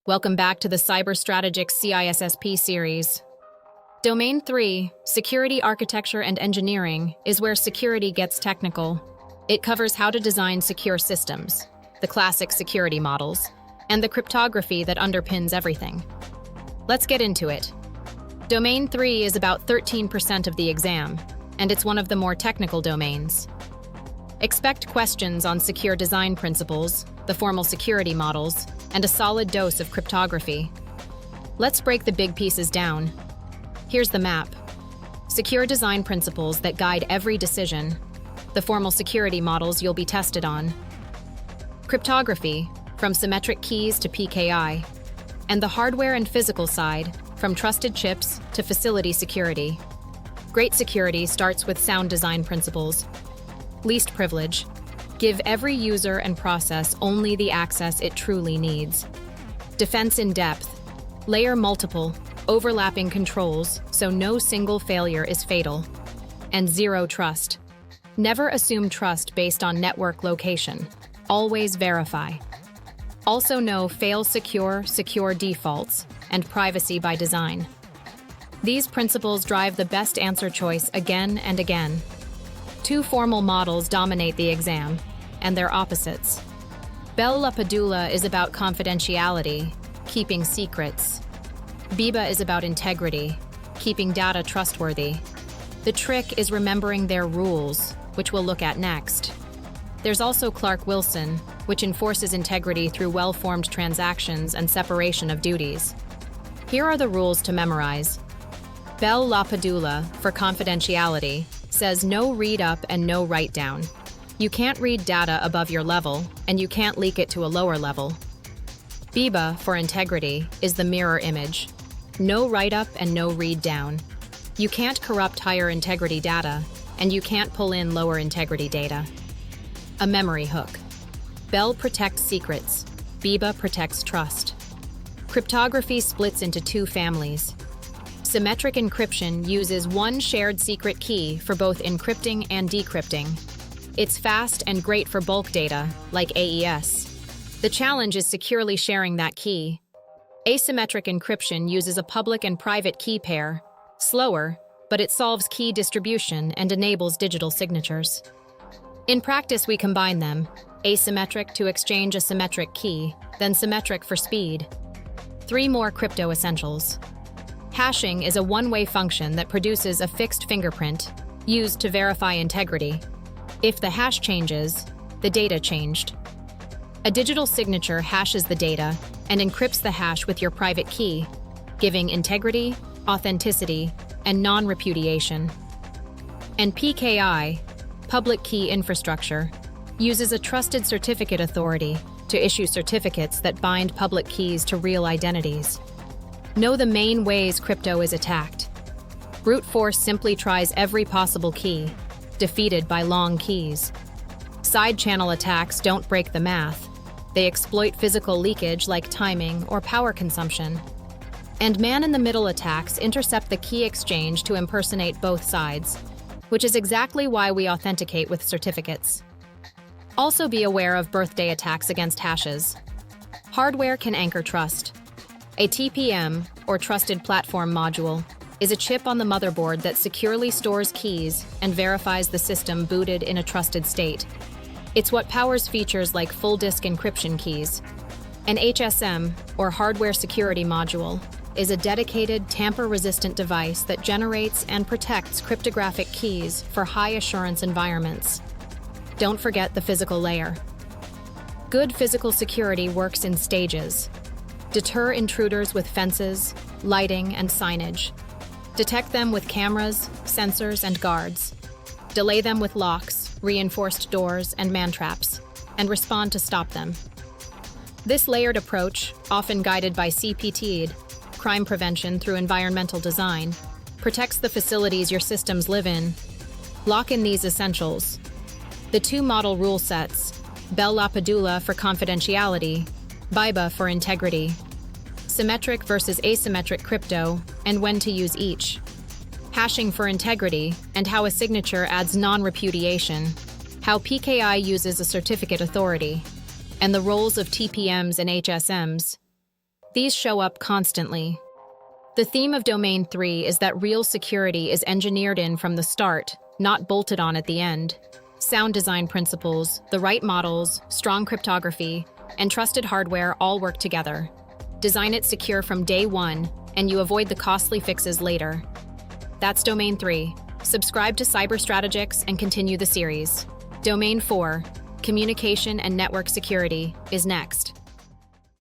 Welcome back to the Cyber Strategix CISSP series. Domain 3, Security Architecture and Engineering, is where security gets technical. It covers how to design secure systems, the classic security models, and the cryptography that underpins everything. Let's get into it. Domain 3 is about 13% of the exam, and it's one of the more technical domains. Expect questions on secure design principles, the formal security models, and a solid dose of cryptography. Let's break the big pieces down. Here's the map. Secure design principles that guide every decision, the formal security models you'll be tested on. Cryptography, from symmetric keys to PKI, and the hardware and physical side, from trusted chips to facility security. Great security starts with sound design principles. Least privilege. Give every user and process only the access it truly needs. Defense in depth. Layer multiple, overlapping controls so no single failure is fatal. And zero trust. Never assume trust based on network location. Always verify. Also know fail secure defaults, and privacy by design. These principles drive the best answer choice again and again. Two formal models dominate the exam, and their opposites. Bell-LaPadula is about confidentiality, keeping secrets. Biba is about integrity, keeping data trustworthy. The trick is remembering their rules, which we'll look at next. There's also Clark-Wilson, which enforces integrity through well-formed transactions and separation of duties. Here are the rules to memorize. Bell-LaPadula, for confidentiality, says no read up and no write down. You can't read data above your level, and you can't leak it to a lower level. Biba, for integrity, is the mirror image. No write up and no read down. You can't corrupt higher integrity data, and you can't pull in lower integrity data. A memory hook. Bell protects secrets. Biba protects trust. Cryptography splits into two families. Symmetric encryption uses one shared secret key for both encrypting and decrypting. It's fast and great for bulk data, like AES. The challenge is securely sharing that key. Asymmetric encryption uses a public and private key pair. Slower, but it solves key distribution and enables digital signatures. In practice, we combine them, asymmetric to exchange a symmetric key, then symmetric for speed. 3 more crypto essentials. Hashing is a one-way function that produces a fixed fingerprint, used to verify integrity. If the hash changes, the data changed. A digital signature hashes the data and encrypts the hash with your private key, giving integrity, authenticity, and non-repudiation. And PKI, public key infrastructure, uses a trusted certificate authority to issue certificates that bind public keys to real identities. Know the main ways crypto is attacked. Brute force simply tries every possible key, defeated by long keys. Side channel attacks don't break the math. They exploit physical leakage like timing or power consumption. And man-in-the-middle attacks intercept the key exchange to impersonate both sides, which is exactly why we authenticate with certificates. Also be aware of birthday attacks against hashes. Hardware can anchor trust. A TPM, or Trusted Platform Module, is a chip on the motherboard that securely stores keys and verifies the system booted in a trusted state. It's what powers features like full disk encryption keys. An HSM, or Hardware Security Module, is a dedicated, tamper-resistant device that generates and protects cryptographic keys for high-assurance environments. Don't forget the physical layer. Good physical security works in stages. Deter intruders with fences, lighting, and signage. Detect them with cameras, sensors, and guards. Delay them with locks, reinforced doors, and man-traps, and respond to stop them. This layered approach, often guided by CPT, crime prevention through environmental design, protects the facilities your systems live in. Lock in these essentials. The 2 model rule sets, Bell-LaPadula for confidentiality, Biba for integrity, symmetric versus asymmetric crypto, and when to use each, hashing for integrity, and how a signature adds non-repudiation, how PKI uses a certificate authority, and the roles of TPMs and HSMs. These show up constantly. The theme of Domain 3 is that real security is engineered in from the start, not bolted on at the end. Sound design principles, the right models, strong cryptography, and trusted hardware all work together. Design it secure from day one, and you avoid the costly fixes later. That's Domain 3. Subscribe to Cyber Strategix and continue the series. Domain 4, Communication and Network Security, is next.